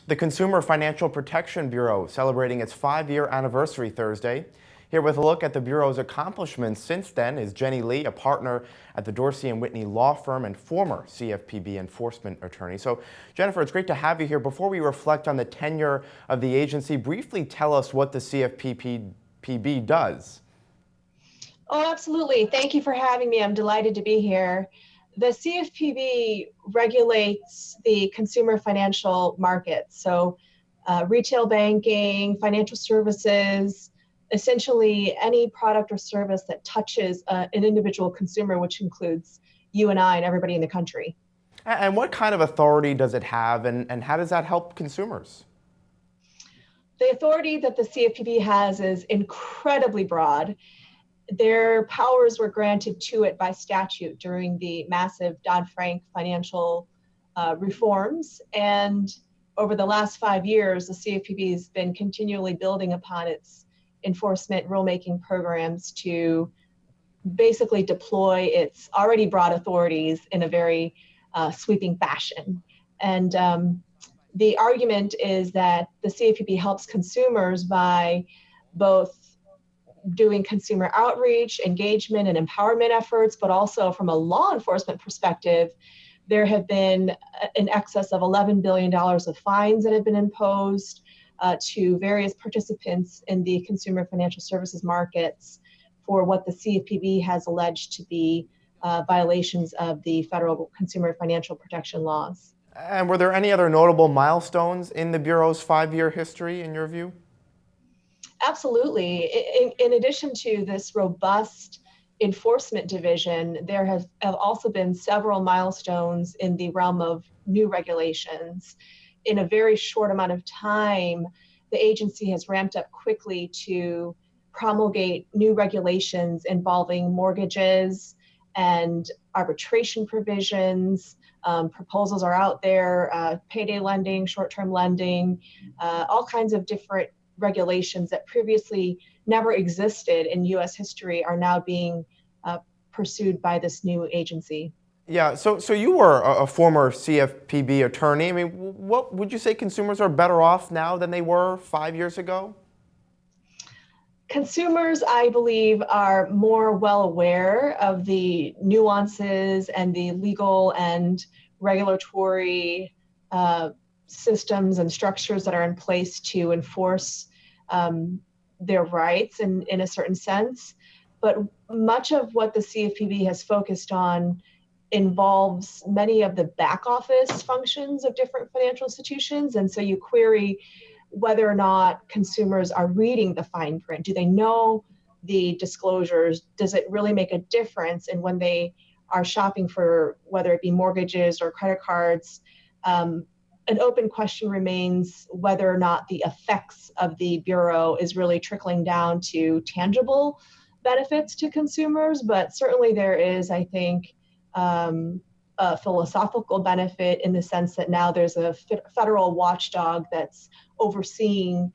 The Consumer Financial Protection Bureau celebrating its 5-year anniversary Thursday. Here with a look at the Bureau's accomplishments since then is Jenny Lee, a partner at the Dorsey Whitney law firm and former CFPB enforcement attorney. So, Jennifer, it's great to have you here. Before we reflect on the tenure of the agency, briefly tell us what the CFPB does. Oh, absolutely. Thank you for having me. I'm delighted to be here. The CFPB regulates the consumer financial markets, so retail banking, financial services, essentially any product or service that touches an individual consumer, which includes you and I and everybody in the country. And what kind of authority does it have, and how does that help consumers? The authority that the CFPB has is incredibly broad. Their powers were granted to it by statute during the massive Dodd-Frank financial reforms. And over the last 5 years, the CFPB has been continually building upon its enforcement rulemaking programs to basically deploy its already broad authorities in a very sweeping fashion. And the argument is that the CFPB helps consumers by both doing consumer outreach, engagement, and empowerment efforts, but also from a law enforcement perspective, there have been in excess of $11 billion of fines that have been imposed to various participants in the consumer financial services markets for what the CFPB has alleged to be violations of the federal consumer financial protection laws. And were there any other notable milestones in the Bureau's 5-year history, in your view? Absolutely. In addition to this robust enforcement division, there have also been several milestones in the realm of new regulations. In a very short amount of time, the agency has ramped up quickly to promulgate new regulations involving mortgages and arbitration provisions. Proposals are out there, payday lending, short-term lending, all kinds of different regulations that previously never existed in U.S. history are now being pursued by this new agency. Yeah, so you were a former CFPB attorney. I mean, what would you say consumers are better off now than they were 5 years ago? Consumers, I believe, are more well aware of the nuances and the legal and regulatory systems and structures that are in place to enforce their rights in a certain sense. But much of what the CFPB has focused on involves many of the back office functions of different financial institutions. And so you query whether or not consumers are reading the fine print. Do they know the disclosures? Does it really make a difference in when they are shopping for whether it be mortgages or credit cards? An open question remains whether or not the effects of the Bureau is really trickling down to tangible benefits to consumers, but certainly there is, I think, a philosophical benefit in the sense that now there's a federal watchdog that's overseeing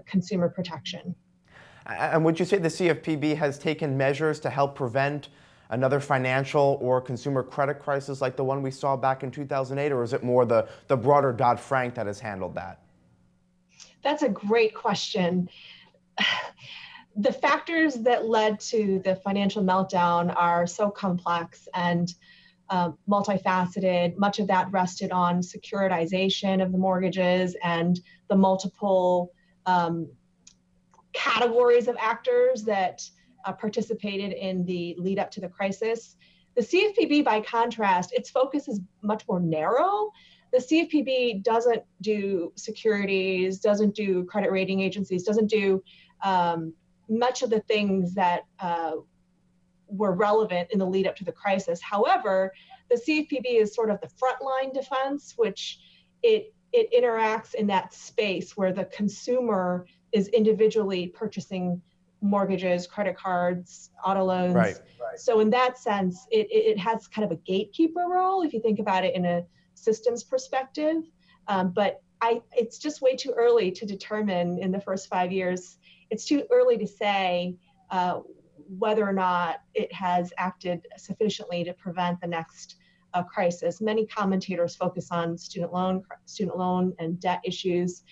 consumer protection. And would you say the CFPB has taken measures to help prevent another financial or consumer credit crisis like the one we saw back in 2008, or is it more the broader Dodd-Frank that has handled that? That's a great question. The factors that led to the financial meltdown are so complex and multifaceted. Much of that rested on securitization of the mortgages and the multiple categories of actors that participated in the lead up to the crisis. The CFPB, by contrast, its focus is much more narrow. The CFPB doesn't do securities, doesn't do credit rating agencies, doesn't do much of the things that were relevant in the lead up to the crisis. However, the CFPB is sort of the frontline defense, which it interacts in that space where the consumer is individually purchasing mortgages, credit cards, auto loans. Right. So in that sense, it has kind of a gatekeeper role if you think about it in a systems perspective. But it's just way too early to determine in the first 5 years. It's too early to say whether or not it has acted sufficiently to prevent the next a crisis. Many commentators focus on student loan and debt issues,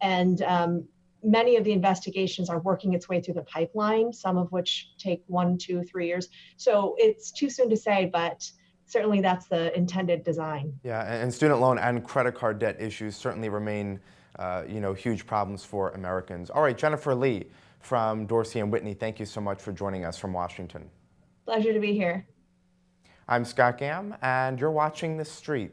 and many of the investigations are working its way through the pipeline, some of which take 1, 2, 3 years. So it's too soon to say, but certainly that's the intended design. Yeah, and student loan and credit card debt issues certainly remain, huge problems for Americans. All right, Jennifer Lee from Dorsey and Whitney, thank you so much for joining us from Washington. Pleasure to be here. I'm Scott Gamm, and you're watching The Street.